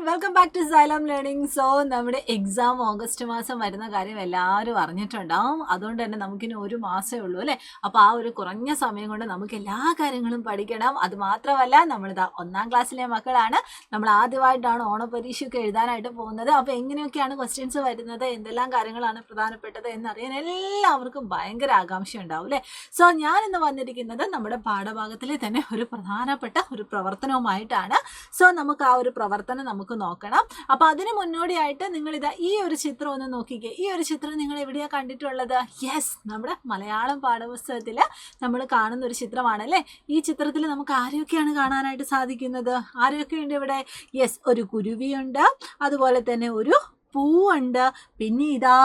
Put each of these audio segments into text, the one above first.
Welcome back to Xylem learning. So നമ്മുടെ exam August മാസം വരുന്ന കാര്യം എല്ലാവരും അറിഞ്ഞിട്ടുണ്ടാവും. അതുകൊണ്ട് തന്നെ നമുക്കിനി ഒരു മാസമേ ഉള്ളൂ അല്ലേ. അപ്പോൾ ആ ഒരു കുറഞ്ഞ സമയം കൊണ്ട് നമുക്ക് എല്ലാ കാര്യങ്ങളും പഠിക്കണം. അത് മാത്രമല്ല നമ്മളിതാ 1ാം ക്ലാസ്സിലെ മക്കളാണ്. നമ്മൾ ആദ്യമായിട്ടാണ് ഓണപരീക്ഷയൊക്കെ എഴുതാനായിട്ട് പോകുന്നത്. അപ്പോൾ എങ്ങനെയൊക്കെയാണ് ക്വസ്റ്റ്യൻസ് വരുന്നത്, എന്തെല്ലാം കാര്യങ്ങളാണ് പ്രധാനപ്പെട്ടത് എന്നറിയാൻ എല്ലാവർക്കും ഭയങ്കര ആകാംക്ഷ ഉണ്ടാവും അല്ലേ. സോ ഞാൻ ഇന്ന് വന്നിരിക്കുന്നത് നമ്മുടെ പാഠഭാഗത്തിലെ തന്നെ ഒരു പ്രധാനപ്പെട്ട ഒരു പ്രവർത്തനവുമായിട്ടാണ്. സോ നമുക്ക് ആ ഒരു പ്രവർത്തനം നമുക്ക് നോക്കണം. അപ്പോൾ അതിന് മുന്നോടിയായിട്ട് നിങ്ങളിതാ ഈ ഒരു ചിത്രം ഒന്ന് നോക്കിക്കേ. ഈ ഒരു ചിത്രം നിങ്ങൾ എവിടെയാണ് കണ്ടിട്ടുള്ളത്? യെസ്, നമ്മുടെ മലയാളം പാഠപുസ്തകത്തിൽ നമ്മൾ കാണുന്ന ഒരു ചിത്രമാണല്ലേ. ഈ ചിത്രത്തിൽ നമുക്ക് ആരെയൊക്കെയാണ് കാണാനായിട്ട് സാധിക്കുന്നത്? ആരെയൊക്കെയുണ്ട് ഇവിടെ? യെസ്, ഒരു കുരുവിയുണ്ട്, അതുപോലെ തന്നെ ഒരു പൂവുണ്ട്, പിന്നെ ഇതാ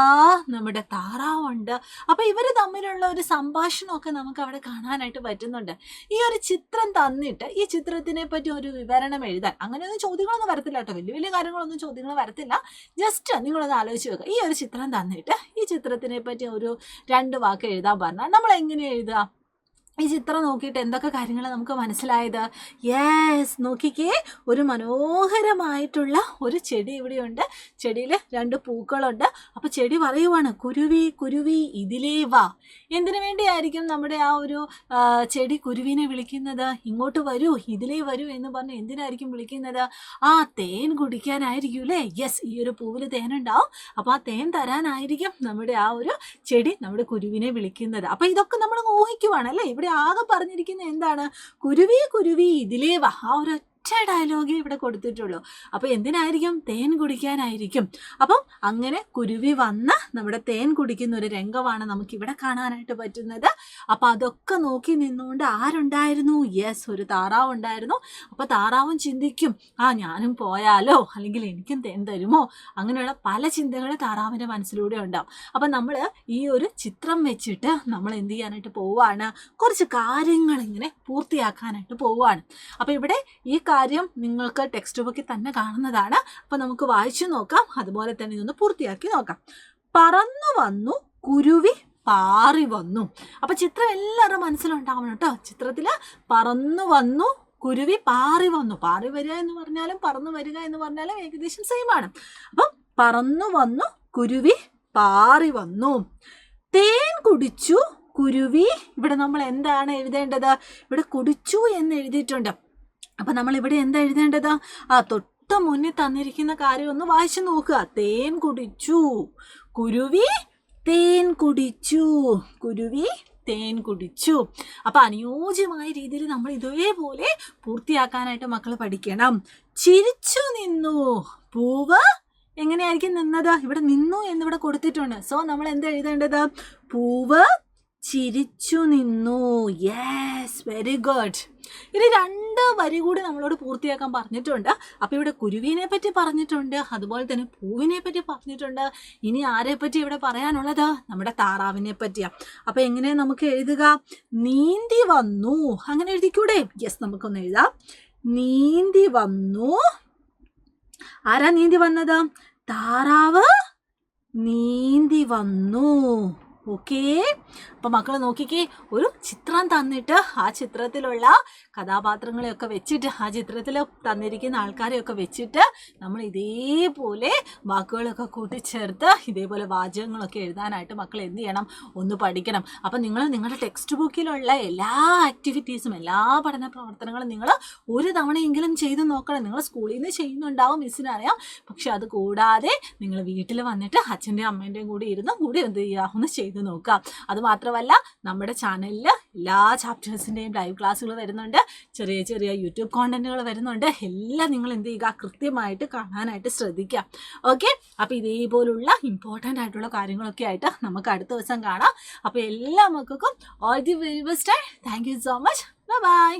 നമ്മുടെ താറാവുണ്ട്. അപ്പോൾ ഇവർ തമ്മിലുള്ള ഒരു സംഭാഷണമൊക്കെ നമുക്ക് അവിടെ കാണാനായിട്ട് പറ്റുന്നുണ്ട്. ഈ ഒരു ചിത്രം തന്നിട്ട് ഈ ചിത്രത്തിനെ പറ്റി ഒരു വിവരണം എഴുതാൻ അങ്ങനെയൊന്നും ചോദ്യങ്ങളൊന്നും വരത്തില്ല കേട്ടോ. വലിയ വലിയ കാര്യങ്ങളൊന്നും ചോദ്യങ്ങൾ വരത്തില്ല. ജസ്റ്റ് നിങ്ങളൊന്ന് ആലോചിച്ച് വെക്കുക. ഈ ഒരു ചിത്രം തന്നിട്ട് ഈ ചിത്രത്തിനെ പറ്റി ഒരു 2 വാക്ക് എഴുതാൻ പറഞ്ഞാൽ നമ്മൾ എങ്ങനെ എഴുതുക? ഈ ചിത്രം നോക്കിയിട്ട് എന്തൊക്കെ കാര്യങ്ങൾ നമുക്ക് മനസ്സിലായത്? യെസ്, നോക്കിക്കേ, ഒരു മനോഹരമായിട്ടുള്ള ഒരു ചെടി ഇവിടെയുണ്ട്. ചെടിയിൽ 2 പൂക്കളുണ്ട്. അപ്പോൾ ചെടി പറയുവാണ്, കുരുവി കുരുവി ഇതിലേ വാ. എന്തിനു വേണ്ടിയായിരിക്കും നമ്മുടെ ആ ഒരു ചെടി കുരുവിനെ വിളിക്കുന്നത്? ഇങ്ങോട്ട് വരൂ, ഇതിലേ വരൂ എന്ന് പറഞ്ഞ് എന്തിനായിരിക്കും വിളിക്കുന്നത്? ആ തേൻ കുടിക്കാനായിരിക്കും അല്ലേ. യെസ്, ഈ ഒരു പൂവിൽ തേനുണ്ടാവും. അപ്പോൾ ആ തേൻ തരാനായിരിക്കും നമ്മുടെ ആ ഒരു ചെടി നമ്മുടെ കുരുവിനെ വിളിക്കുന്നത്. അപ്പോൾ ഇതൊക്കെ നമ്മൾ ഊഹിക്കുവാണ് അല്ലേ. ഇവിടെ ആകെ പറഞ്ഞിരിക്കുന്നത് എന്താണ്? കുരുവി കുരുവി ഇതിലേ വാ. ആ ഒരു ഡയലോഗേ ഇവിടെ കൊടുത്തിട്ടുള്ളൂ. അപ്പോൾ എന്തിനായിരിക്കും? തേൻ കുടിക്കാനായിരിക്കും. അപ്പം അങ്ങനെ കുരുവി വന്ന് നമ്മുടെ തേൻ കുടിക്കുന്ന ഒരു രംഗമാണ് നമുക്കിവിടെ കാണാനായിട്ട് പറ്റുന്നത്. അപ്പോൾ അതൊക്കെ നോക്കി നിന്നുകൊണ്ട് ആരുണ്ടായിരുന്നു? യെസ്, ഒരു താറാവ് ഉണ്ടായിരുന്നു. അപ്പോൾ താറാവും ചിന്തിക്കും, ഞാനും പോയാലോ, അല്ലെങ്കിൽ എനിക്കും തേൻ തരുമോ? അങ്ങനെയുള്ള പല ചിന്തകൾ താറാവിൻ്റെ മനസ്സിലൂടെ ഉണ്ടാവും. അപ്പം നമ്മൾ ഈ ഒരു ചിത്രം വെച്ചിട്ട് നമ്മൾ എന്ത് ചെയ്യാനായിട്ട് പോവുകയാണ്? കുറച്ച് കാര്യങ്ങൾ ഇങ്ങനെ പൂർത്തിയാക്കാനായിട്ട് പോവുകയാണ്. അപ്പോൾ ഇവിടെ ഈ കാര്യം നിങ്ങൾക്ക് ടെക്സ്റ്റ് ബുക്കിൽ തന്നെ കാണുന്നതാണ്. അപ്പോൾ നമുക്ക് വായിച്ചു നോക്കാം, അതുപോലെ തന്നെ ഇതൊന്ന് പൂർത്തിയാക്കി നോക്കാം. പറന്നു വന്നു കുരുവി പാറി വന്നു. അപ്പോൾ ചിത്രം എല്ലാവരും മനസ്സിലുണ്ടാവണം കേട്ടോ. ചിത്രത്തിൽ പറന്നു വന്നു കുരുവി പാറി വന്നു. പാറി വരിക എന്ന് പറഞ്ഞാലും പറന്നു വരിക എന്ന് പറഞ്ഞാലും ഏകദേശം സെയിം ആണ്. അപ്പം പറന്നു വന്നു കുരുവി പാറി വന്നു. തേൻ കുടിച്ചു കുരുവി. ഇവിടെ നമ്മൾ എന്താണ് എഴുതേണ്ടത്? ഇവിടെ കുടിച്ചു എന്ന് എഴുതിയിട്ടുണ്ട്. അപ്പം നമ്മളിവിടെ എന്താ എഴുതേണ്ടത്? തൊട്ട് മുന്നിൽ തന്നിരിക്കുന്ന കാര്യം ഒന്ന് വായിച്ചു നോക്കുക. തേൻ കുടിച്ചു കുരുവി, തേൻ കുടിച്ചു കുരുവി, തേൻ കുടിച്ചു. അപ്പം അനുയോജ്യമായ രീതിയിൽ നമ്മൾ ഇതേപോലെ പൂർത്തിയാക്കാനായിട്ട് മക്കൾ പഠിക്കണം. ചിരിച്ചു നിന്നു പൂവ്. എങ്ങനെയായിരിക്കും നിന്നത്? ഇവിടെ നിന്നു എന്നിവിടെ കൊടുത്തിട്ടുണ്ട്. സോ നമ്മൾ എന്താ എഴുതേണ്ടത്? പൂവ് ചിരിച്ചു നിന്നു. Yes, very good. ഇനി 2 വരി കൂടി നമ്മളോട് പൂർത്തിയാക്കാൻ പറഞ്ഞിട്ടുണ്ട്. അപ്പോൾ ഇവിടെ കുരുവിനെ പറ്റി പറഞ്ഞിട്ടുണ്ട്, അതുപോലെ തന്നെ പൂവിനെ പറ്റി പറഞ്ഞിട്ടുണ്ട്. ഇനി ആരെ പറ്റി ഇവിടെ പറയാനുള്ളത്? നമ്മുടെ താറാവിനെ പറ്റിയാണ്. അപ്പോൾ എങ്ങനെ നമുക്ക് എഴുതുക? നീന്തി വന്നു. അങ്ങനെ എഴുതിക്കൂടെ? യെസ്, നമുക്കൊന്ന് എഴുതാം. നീന്തി വന്നു. ആരാ നീന്തി വന്നത്? താറാവ് നീന്തി വന്നു. ഓക്കേ. അപ്പം മക്കൾ നോക്കിക്കേ, ഒരു ചിത്രം തന്നിട്ട് ആ ചിത്രത്തിലുള്ള കഥാപാത്രങ്ങളെയൊക്കെ വെച്ചിട്ട്, ആ ചിത്രത്തിൽ തന്നിരിക്കുന്ന ആൾക്കാരെയൊക്കെ വെച്ചിട്ട് നമ്മൾ ഇതേപോലെ വാക്കുകളൊക്കെ കൂട്ടിച്ചേർത്ത് ഇതേപോലെ വാചകങ്ങളൊക്കെ എഴുതാനായിട്ട് മക്കൾ എന്ത് ചെയ്യണം? ഒന്ന് പഠിക്കണം. അപ്പം നിങ്ങൾ നിങ്ങളുടെ ടെക്സ്റ്റ് ബുക്കിലുള്ള എല്ലാ ആക്ടിവിറ്റീസും, എല്ലാ പഠന പ്രവർത്തനങ്ങളും നിങ്ങൾ ഒരു തവണയെങ്കിലും ചെയ്ത് നോക്കണം. നിങ്ങൾ സ്കൂളിൽ നിന്ന് ചെയ്യുന്നുണ്ടാവും, മിസ്സിനറിയാം. പക്ഷെ അത് കൂടാതെ നിങ്ങൾ വീട്ടിൽ വന്നിട്ട് അച്ഛൻ്റെയും അമ്മേൻ്റെയും കൂടി ഇരുന്ന് എന്ത് ചെയ്യുക? ഒന്ന് ചെയ്ത് നോക്കുക. അതുമാത്രമല്ല, നമ്മുടെ ചാനലിൽ എല്ലാ ചാപ്റ്റേഴ്സിൻ്റെയും ലൈവ് ക്ലാസ്സുകൾ വരുന്നുണ്ട്, ചെറിയ ചെറിയ യൂട്യൂബ് കോണ്ടന്റുകൾ വരുന്നുണ്ട്. എല്ലാം നിങ്ങൾ എന്ത് ചെയ്യുക? കൃത്യമായിട്ട് കാണാനായിട്ട് ശ്രദ്ധിക്കുക. ഓക്കെ. അപ്പോൾ ഇതേപോലുള്ള ഇമ്പോർട്ടൻ്റ് ആയിട്ടുള്ള കാര്യങ്ങളൊക്കെ ആയിട്ട് നമുക്ക് അടുത്ത ദിവസം കാണാം. അപ്പോൾ എല്ലാ മക്കൾക്കും all the very best. Thank you so much. Bye bye.